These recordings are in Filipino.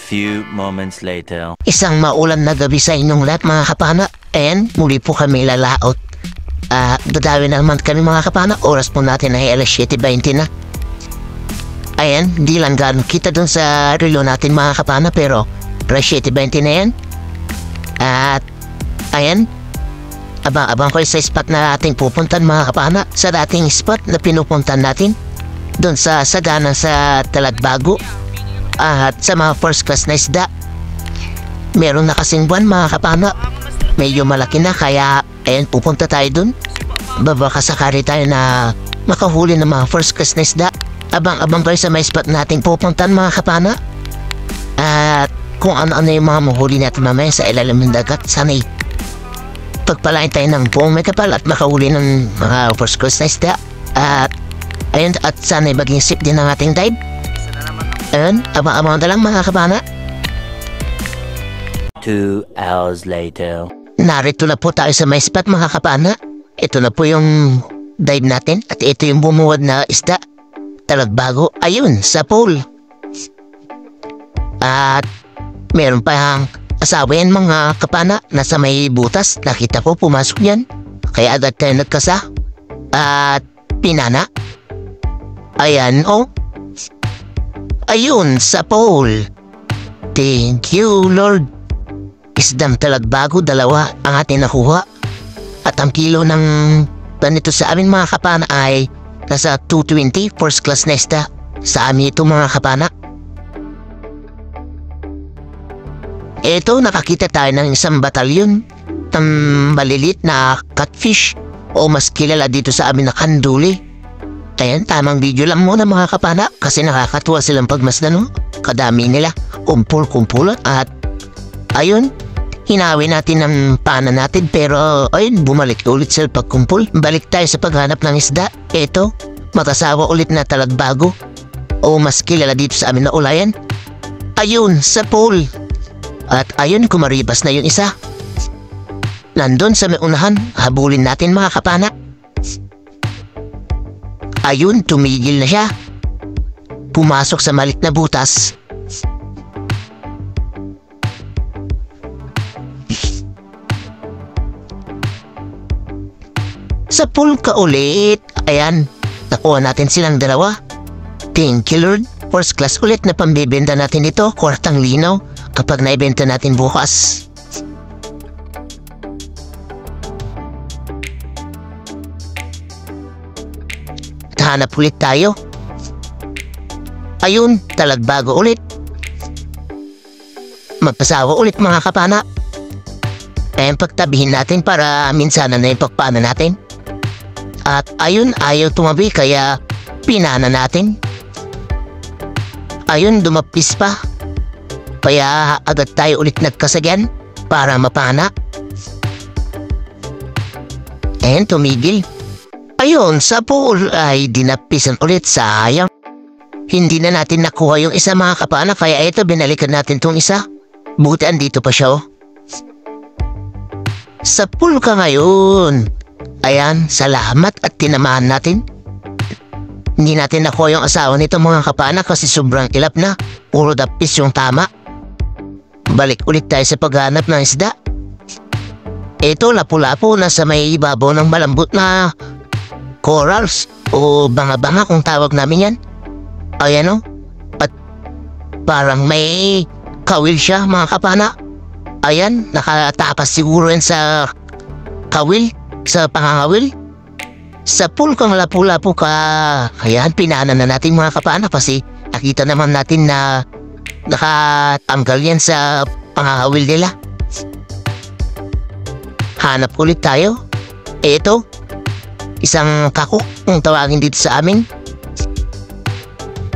few moments later. Isang maulan na gabi sa inyong lahat mga kapana. And muli po kami lalaot. Dadawin na naman kami mga kapana. Oras po natin ay alas 7:20 na. Ayan, di lang gano'n kita dun sa relo natin mga kapana. Pero alas 7:20 na yan. At ayan, abang-abang ko sa spot na ating pupuntan mga kapana. Sa dating spot na pinupuntan natin doon sa sagana sa Talagbago. At sa mga first class na isda, meron na kasing buwan mga kapana. Medyo malaki na kaya ayan, pupunta tayo dun. Baka sakari tayo na makahuli ng mga first class na isda. Abang-abang kayo sa may spot nating pupuntan mga kapana. At kung ano-ano yung mga mahuli natin mamaya sa ilalim ng dagat, sana'y pagpalain tayo ng buong may kapal at makahuli ng mga first class na isda. At ayun, at sana'y maging safe din ang ating dive. Ayun, abang-abang na lang mga kapana. 2 hours later. Narito na po tayo sa may spot mga kapana. Ito na po yung dive natin at ito yung bumuwad na isda. Talagbago, ayun, sa pool. At meron pa yung asawa yan mga kapana. Nasa may butas, nakita ko pumasok yan. Kaya agad tayo nagkasa. At pinana. Ayan, oh. Ayun, sa pool. Thank you, Lord. Isdang Talagbago, 2 ang ating nakuha. At ang kilo ng ganito sa amin mga kapana ay nasa 220 first class na isda. Sa amin ito mga kapana. Ito, nakakita tayo ng isang batalyon ng malilit na catfish o mas kilala dito sa amin na kanduli. Ayan, tamang video lang muna mga kapana kasi nakakatuwa silang pagmasdan, no? Kadami nila, kumpul-kumpulan at ayun, hinawi natin ang pana natin pero ayun, bumalik ulit sila pagkumpul. Balik tayo sa paghanap ng isda. Ito, makasawa ulit na Talagbago o mas kilala dito sa amin na ulayan. Ayun, sa pool. At ayun, kumaribas na yung isa. Nandun sa may unahan, habulin natin mga kapana. Ayun, tumigil na siya. Pumasok sa maliit na butas. Sa pool ka ulit. Ayan, nakuha natin silang 2. Thank you, Lord. First class ulit na pambibenta natin ito. Kwartang linaw kapag naibenta natin bukas. Hanap ulit tayo. Ayun, Talagbago ulit. Magpasawa ulit mga kapana. Ayan, pagtabihin natin para minsanan na yung pagpana natin. At ayun, ayaw tumabi kaya pinana natin. Ayun, dumapis pa. Kaya agad tayo ulit nagkasagyan para mapana. Ayan, tumigil. Ayun, sa pool ay dinapisan ulit, sayang. Hindi na natin nakuha yung isa mga kapana kaya ito binalikan natin tong isa. Buti andito pa siya, oh. Sa pool ka ngayon. Ayan, salamat at tinamahan natin. Hindi natin nakuha yung asawa nito mga kapana kasi sobrang ilap na. Puro dapis yung tama. Balik ulit tayo sa paghanap ng isda. Ito, lapu-lapu na sa may ibabaw ng malambot na corals o banga-banga kung tawag namin yan. Ayan, o. At parang may kawil siya mga kapana. Ayan, nakatapas siguro yan sa kawil, sa pangangawil. Sa pool kang lapu-lapu ka. Ayan, pinana na natin mga kapana kasi nakita naman natin na nakatanggal yan sa pangangawil nila. Hanap ulit tayo. Ito, isang kako kung tawagin dito sa amin.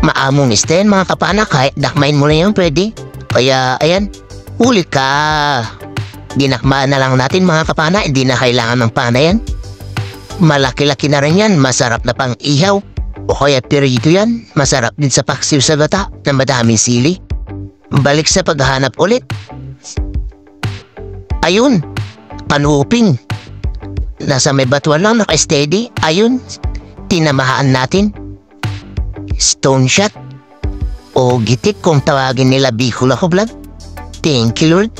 Maamong isda yan mga kapana, kahit dakmain mo na yun pwede. Kaya ayan, huli ka. Dinakmaan na lang natin mga kapana, hindi na kailangan ng pana yan. Malaki-laki na rin yan, masarap na pang ihaw. O kaya pirito yan, masarap din sa paksiw sa gata na madaming sili. Balik sa paghahanap ulit. Ayun, panuping. Nasa may batuan lang naka-steady. Ayun, tinamahaan natin. Stone shot. o gitik kung tawagin nila Bicol ako vlog. Thank you Lord.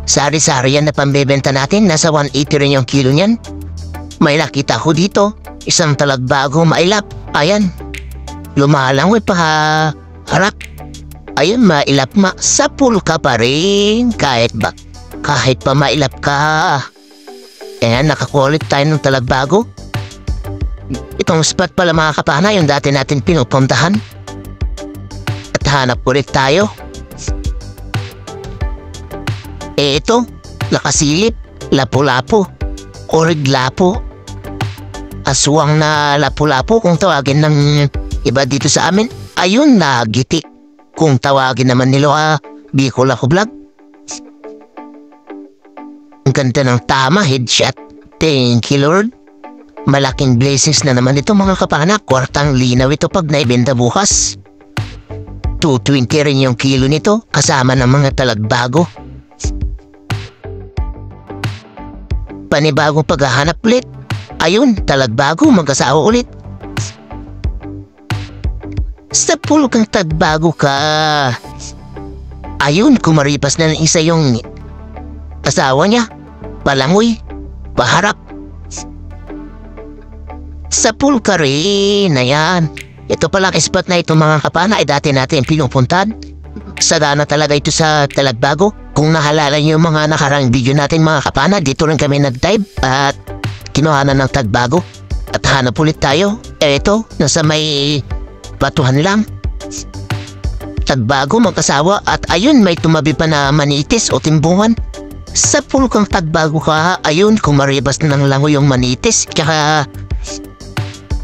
Sari-sari yan na pambebenta natin. Nasa 180 rin yung kilo niyan. May nakita ko dito. Isang talagbago mailap. Ayan. Lumalangoy pa harap. Ayun, mailap sa pool ka pa rin. Kahit pa mailap ka. Ayan, nakakulit tayo ng talagbago. Itong spot pala mga kapana, yung dati natin pinupuntahan. At hanap ulit tayo. Ito, nakasilip, lapu-lapu, orig-lapu. Aswang na lapu-lapu kung tawagin ng iba dito sa amin. Ayun, nagitik kung tawagin naman nila Bicol ako vlog. Ang ganda ng tama, headshot. Thank you Lord. Malaking blessings na naman ito mga kapana. Kwartang linaw ito pag naibenta bukas. 220 rin yung kilo nito kasama ng mga talagbago. Panibagong paghahanap ulit. Ayun, talagbago, mag-asawa ulit. Sa pool kang tagbago ka. Ayun, kumaripas na ng isa yung asawa niya. Palangoy, paharap. Sa pool ka rin, ayan. Ito palang spot na ito mga kapana ay dati natin pinupuntahan. Sagana talaga ito sa talagbago. Kung nahalala niyo yung mga nakarang video natin mga kapana, dito rin kami nag-dive at kinuhanan ng tagbago. At hanap ulit tayo. Ito, nasa may batuhan lang. Tagbago mag-asawa at ayun may tumabi pa na manitis o timbungan. Sa pool kang tagbago ka, ayun kumaribas na ng lango yung manitis tsaka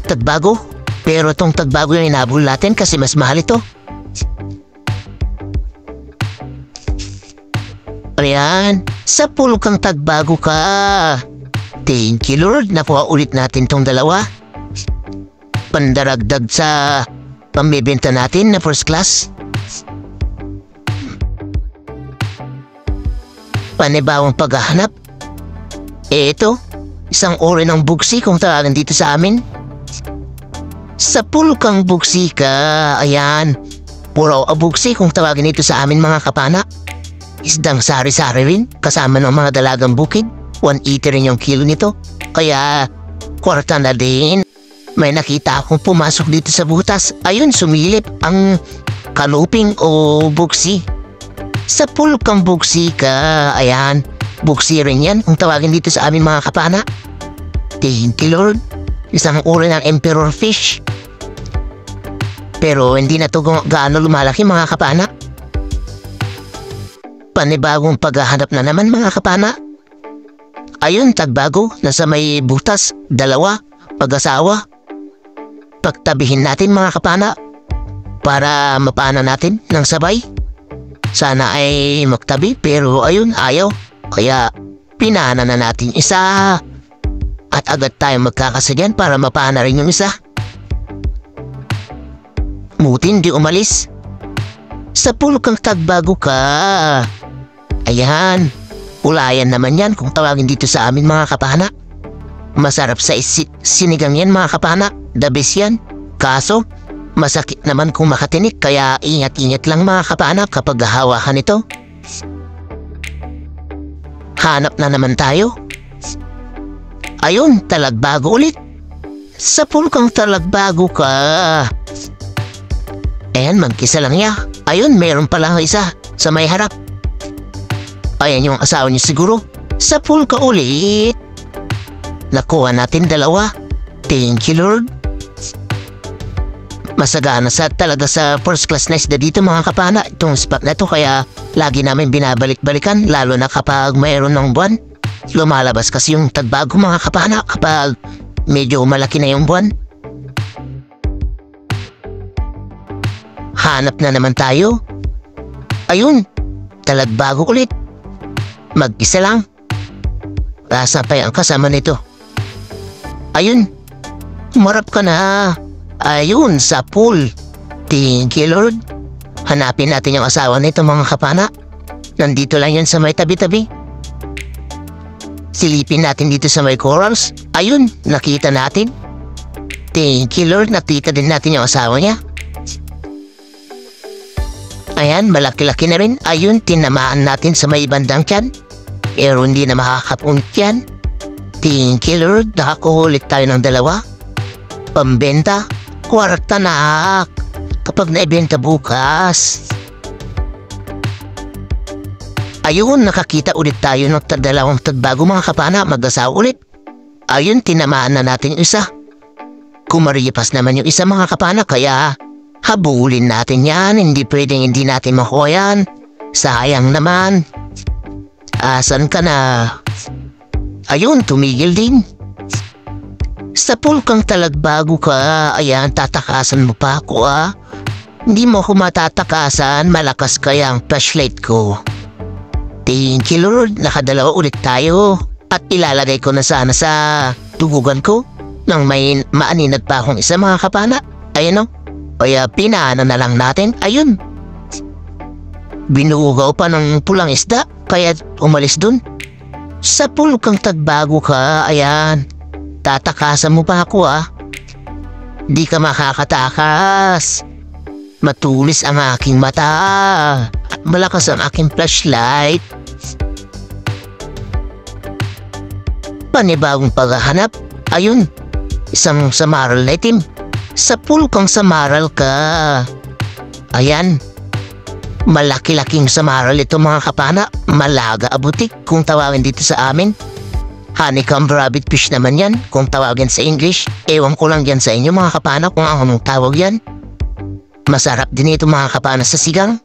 tagbago. Pero itong tagbago yung inabol natin kasi mas mahal ito. Ayan, sa pool kang tagbago ka. Thank you Lord, nakuha ulit natin tong dalawa. Pandaragdag sa pambibenta natin na first class. Panibawang paghahanap. Ito, isang uri ng buksi kung tawagin dito sa amin. Sa pool kang buksi ka, ayan. Puro buksi kung tawagin dito sa amin mga kapana. Isdang sari-sari rin, kasama ng mga dalagang bukid. 180 rin yung kilo nito. Kaya, kwarta na din. May nakita akong pumasok dito sa butas. Ayun, sumilip ang kaluping o buksi. Sa pool kang buksi ka, ayan. Buksi rin yan, kung tawagin dito sa amin mga kapana. Thank you Lord. Isang uri ng emperor fish. Pero hindi na ito gaano lumalaki mga kapana. Panibagong paghahanap na naman mga kapana. Ayun, tagbago, nasa may butas, dalawa, pag-asawa. Pagtabihin natin mga kapana para mapana natin ng sabay. Sana ay magtabi pero ayun, ayaw. Kaya pinana na natin isa at agad tayong magkakasadyan para mapana rin yung isa. Mutin di umalis. Sa pool kang tagbago ka. Ayan, ulayan naman yan kung tawagin dito sa amin mga kapana. Masarap sa sinigang yan mga kapana, the best yan. Kaso, masakit naman kung makatinik kaya ingat-ingat lang mga kapana kapag hawakan ito. Hanap na naman tayo. Ayun, talagbago ulit. Sa pool kang talagbago ka. Ayan, magkisa lang niya. Ayun, mayroon pala isa sa may harap. Ayan yung asawa niya siguro. Sa pool ka ulit. Nakuha natin dalawa. Thank you Lord. Masagana talaga sa first class na isda dito mga kapana. Itong spot na to kaya lagi namin binabalik-balikan. Lalo na kapag mayroon ng buwan. Lumalabas kasi yung tagbago mga kapana kapag medyo malaki na yung buwan. Hanap na naman tayo. Ayun, talagbago ulit. Mag-isa lang. Asa pa ang kasama nito. Ayun, marap ka na. Ayun, sa pool. Thank you Lord. Hanapin natin yung asawa nito mga kapana. Nandito lang yan sa may tabi-tabi. Silipin natin dito sa may corals. Ayun, nakita natin. Thank you Lord, nakita din natin yung asawa niya. Ayan, malaki-laki na rin. Ayun, tinamaan natin sa may bandang tiyan. Pero hindi na makakapunit yan. Thank you, Lord. Nakakuhulit tayo ng 2. Pambenta. Kwarta na. Kapag naibenta bukas. Ayun, nakakita ulit tayo ng 2 tagbago mga kapana. Mag-asawa ulit. Ayun, tinamaan na natin yung isa. Kumaripas naman yung isa mga kapana. Kaya habulin natin yan. Hindi pwedeng hindi natin makuha yan. Sayang naman. Asan ka na? Ayun, tumigil din. Sa pulkang talagbago ka. Ayan, tatakasan mo pa ako Hindi mo ako matatakasan. Malakas kaya ang flashlight ko. Thank you, Lord. Nakadalawa ulit tayo. At ilalagay ko na sana sa tugugan ko. Nang may maaninag pa akong isa mga kapana. Ayun Kaya pinaano na lang natin. Ayun. Binugaw pa ng pulang isda. Kaya umalis dun. Sa pulkang tagbago ka, ayan. Tatakasan mo pa ako Di ka makakatakas. Matulis ang aking mata. Malakas ang aking flashlight. Panibagong paghahanap. Ayun, isang samaral na itim. Sa pulkang samaral ka. Ayan. Malaki-laking samaral ito mga kapana. Malaga abutik kung tawagin dito sa amin. Honeycomb rabbit fish naman yan kung tawagin sa English. Ewan ko lang yan sa inyo mga kapana kung anong tawag yan. Masarap din ito mga kapana sa sigang.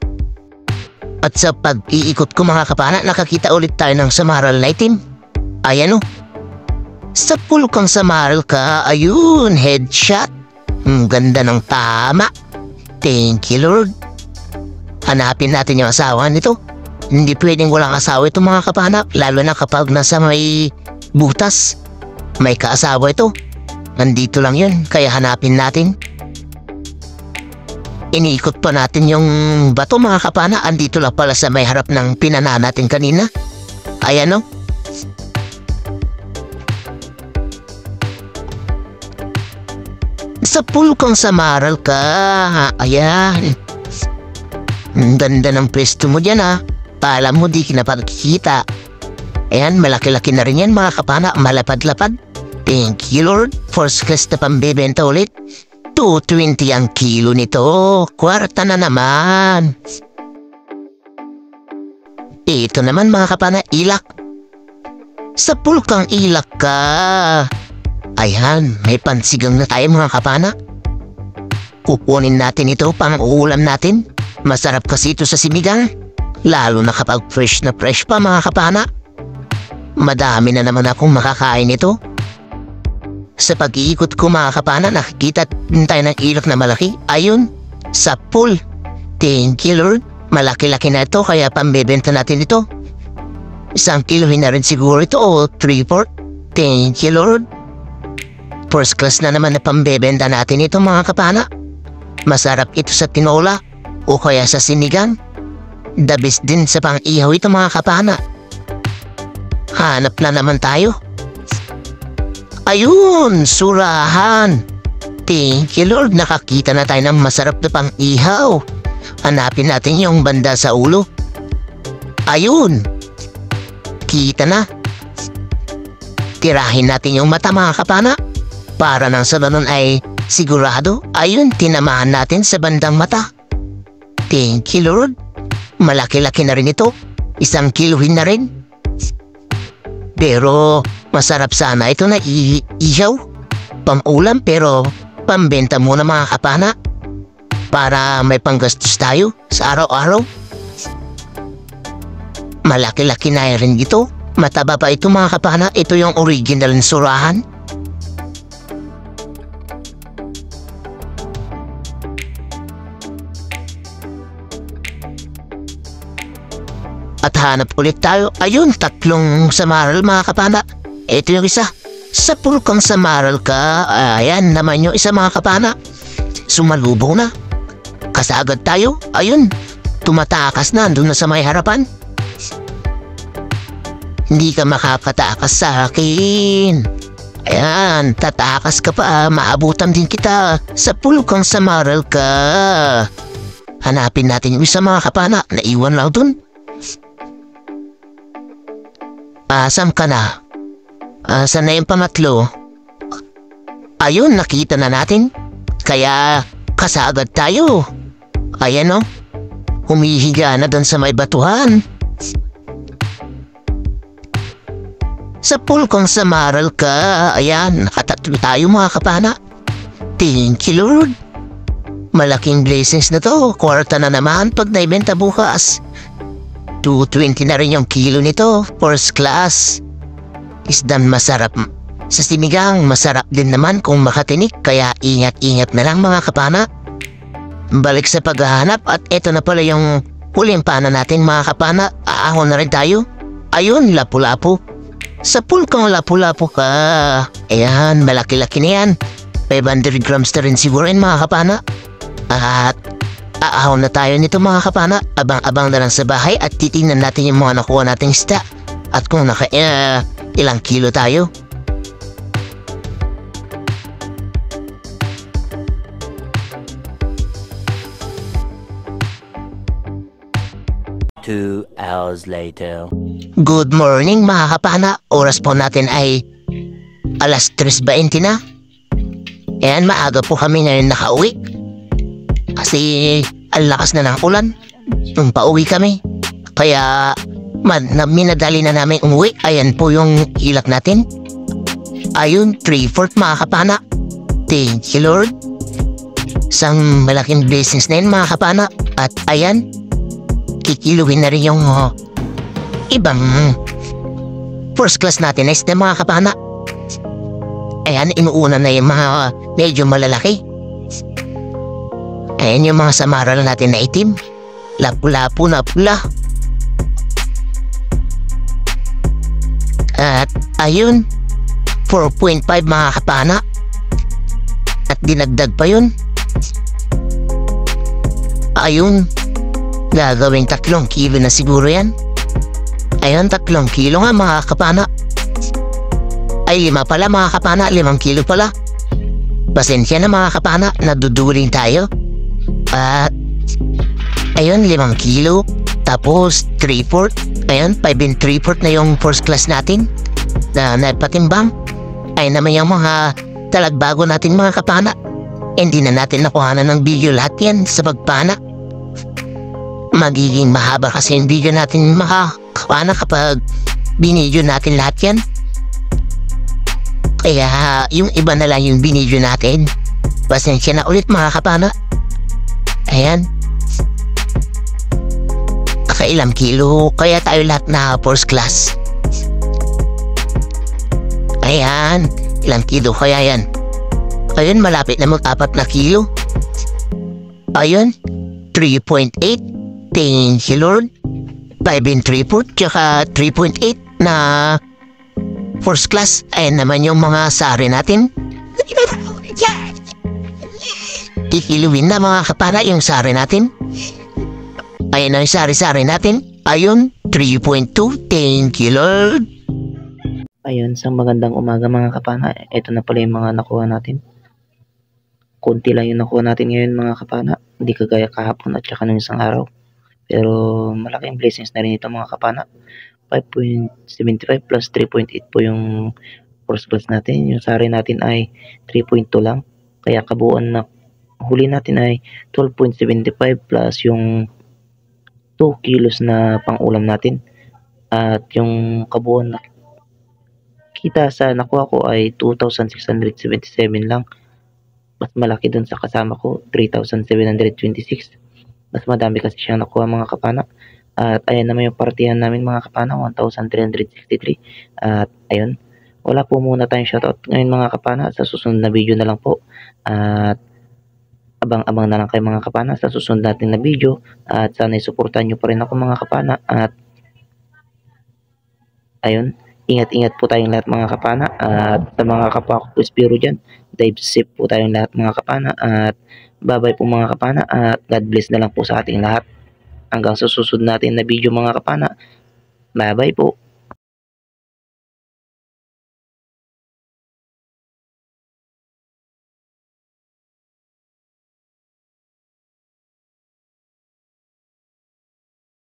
At sa pag-iikot ko mga kapana, nakakita ulit tayo ng samaral na itim. Ayan Sa pulkang samaral ka, ayun, headshot. Ganda ng tama. Thank you, Lord. Hanapin natin yung asawa nito. Hindi pwedeng walang asawa ito mga kapana. Lalo na kapag nasa may butas. May kaasawa ito. Nandito lang yun. Kaya hanapin natin. Iniikot pa natin yung bato mga kapana. Andito lang pala sa may harap ng pinana natin kanina. Ayan Sa pulkang samaral ka. Ayan. Ang ganda ng pwesto mo dyan Pala mo di kinapagkikita. Ayan, malaki-laki na rin yan mga kapana. Malapad-lapad. Thank you, Lord. First class na pambibenta ulit. 220 ang kilo nito. Kwarta na naman. Ito naman mga kapana, ilak. Sa pulkang ilak ka. Ayan, may pansigang na tayo mga kapana. Kukunin natin ito pang uulam natin. Masarap kasi ito sa simigang. Lalo na kapag fresh na fresh pa mga kapana. Madami na naman akong makakain ito. Sa pag-iikot ko mga kapana, nakikita tayo ng ilok na malaki. Ayun, sa pool. Thank you, Lord. Malaki-laki na ito kaya pambebenta natin ito. 1 kilohin na rin siguro ito o 3/4. Thank you, Lord. First class na naman na pambebenta natin ito mga kapana. Masarap ito sa tinola o kaya sa sinigang. The best din sa pang-ihaw ito mga kapana. Hanap na naman tayo. Ayun, surahan. Thank you, Lord. Nakakita na tayo ng masarap na pang-ihaw. Hanapin natin yung banda sa ulo. Ayun. Kita na. Tirahin natin yung mata mga kapana. Para nang sa ganun ay sigurado. Ayun, tinamahan natin sa bandang mata. Thank you, Lord. Malaki-laki na rin ito. 1 kilohin na rin. Pero masarap sana ito na ihaw. Pang-ulam pero pambenta muna mga kapana. Para may panggastos tayo sa araw-araw. Malaki-laki na rin ito. Mataba pa ito mga kapana. Ito yung original na surahan. At hanap ulit tayo. Ayun, 3 samaral mga kapana. Ito yung isa. Sa pulkang samaral ka. Ayan naman yung isa mga kapana. Sumalubong na. Kasagad tayo. Ayun, tumatakas na. Doon na sa may harapan. Hindi ka makakatakas sa akin. Ayan, tatakas ka pa. Maabutan din kita. Sa pulkang samaral ka. Hanapin natin yung isa mga kapana na iwan lang dun. Saan ka na? Saan na yung pangatlo? Ayun, nakita na natin. Kaya kasagad tayo. Ayan o. Humihiga na dun sa may batuhan. Sa pool kung samaral ka. Ayan, nakatatlo tayo mga kapana. Thank you Lord. Malaking blessings na to. Kwarta na naman pag naibenta bukas. 220 na rin yung kilo nito. First class. Isdan masarap. Sa sinigang, masarap din naman kung makatinik. Kaya ingat-ingat na lang mga kapana. Balik sa paghahanap at eto na pala yung huling pana natin mga kapana. Aahon na rin tayo. Ayun, lapu-lapu. Sa pool kang lapu-lapu ka. Ayan, malaki-laki na yan. 500 grams na rin siguro yun mga kapana. At aahon na tayo nito mga kapana. Abang-abang na lang sa bahay at titingnan natin yung mga nakuha nating isda. At kung ilang kilo tayo. Two hours later. Good morning mga kapana. Oras po natin ay alas 3:20 na. Ayan, maaga po kami ngayon nakauwi. Kasi ang lakas na ng ulan nung pauwi kami. Kaya minadali na namin umuwi. Ayan po yung ilak natin. Ayun, 3/4 mga kapana. Thank you Lord. Isang malaking blessings na yun mga kapana. At ayan, kikiluhin na rin yung ibang first class natin na isda mga kapana. Ayan, inuuna na yung mga medyo malalaki. Ayan yung mga samaral natin na itim. Lapu-lapu na pula. At ayun, 4.5 mga kapana. At dinagdag pa yun. Ayun, gagawing 3 kilo na siguro yan. Ayun, 3 kilo nga mga kapana. Ay 5 pala mga kapana, 5 kilo pala. Pasensya na mga kapana, naduduling tayo. At ayun, 5 kilo. Tapos 3/4. Ayun, 5 and 3/4 na yung first class natin na nagpatimbang. Ay naman yung mga talagbago natin mga kapana. Hindi na natin nakuhanan ng video lahat yan sa pagpana. Magiging mahaba kasi yung video natin mga kapana kapag binidyo natin lahat yan. Kaya yung iba na lang yung binidyo natin. Pasensya na ulit mga kapana. Ayan. Ilang kilo kaya tayo lahat na first class. Ayan, ilang kilo kaya yan. Ayun, malapit na mag-4 na kilo. Ayun, 3.8. Thank you Lord. 5 and 3/4 tsaka 3.8 na first class. Ayan naman yung mga sari natin. Kikiluin na mga kapana yung sari natin. Ayan ang sari-sari natin. Ayun, 3.2. Thank you Lord. Ayun, isang magandang umaga mga kapana. Ito na pala yung mga nakuha natin. Kunti lang yung nakuha natin ngayon mga kapana. Hindi kagaya kahapon at saka nung isang araw. Pero malaking blessings na rin ito mga kapana. 5.75 plus 3.8 po yung first class natin. Yung sari natin ay 3.2 lang. Kaya kabuuan na huli natin ay 12.75 plus yung 2 kilos na pang-ulam natin. At yung kabuuan na kita sa nakuha ko ay 2,677 lang. Mas malaki dun sa kasama ko, 3,726. Mas madami kasi siyang nakuha mga kapana. At ayan naman yung partihan namin mga kapana, 1,363. At ayun, wala po muna tayong shoutout ngayon mga kapana. Sa susunod na video na lang po. At abang-abang na lang kayo mga kapana sa susunod natin na video. At sana isuportahan nyo pa rin ako mga kapana. At ayun, ingat-ingat po tayong lahat mga kapana. At sa mga kapwa ko Espiro dyan, dive safe po tayong lahat mga kapana. At bye-bye po mga kapana. At God bless na lang po sa ating lahat. Hanggang sa susunod natin na video mga kapana. Bye-bye po.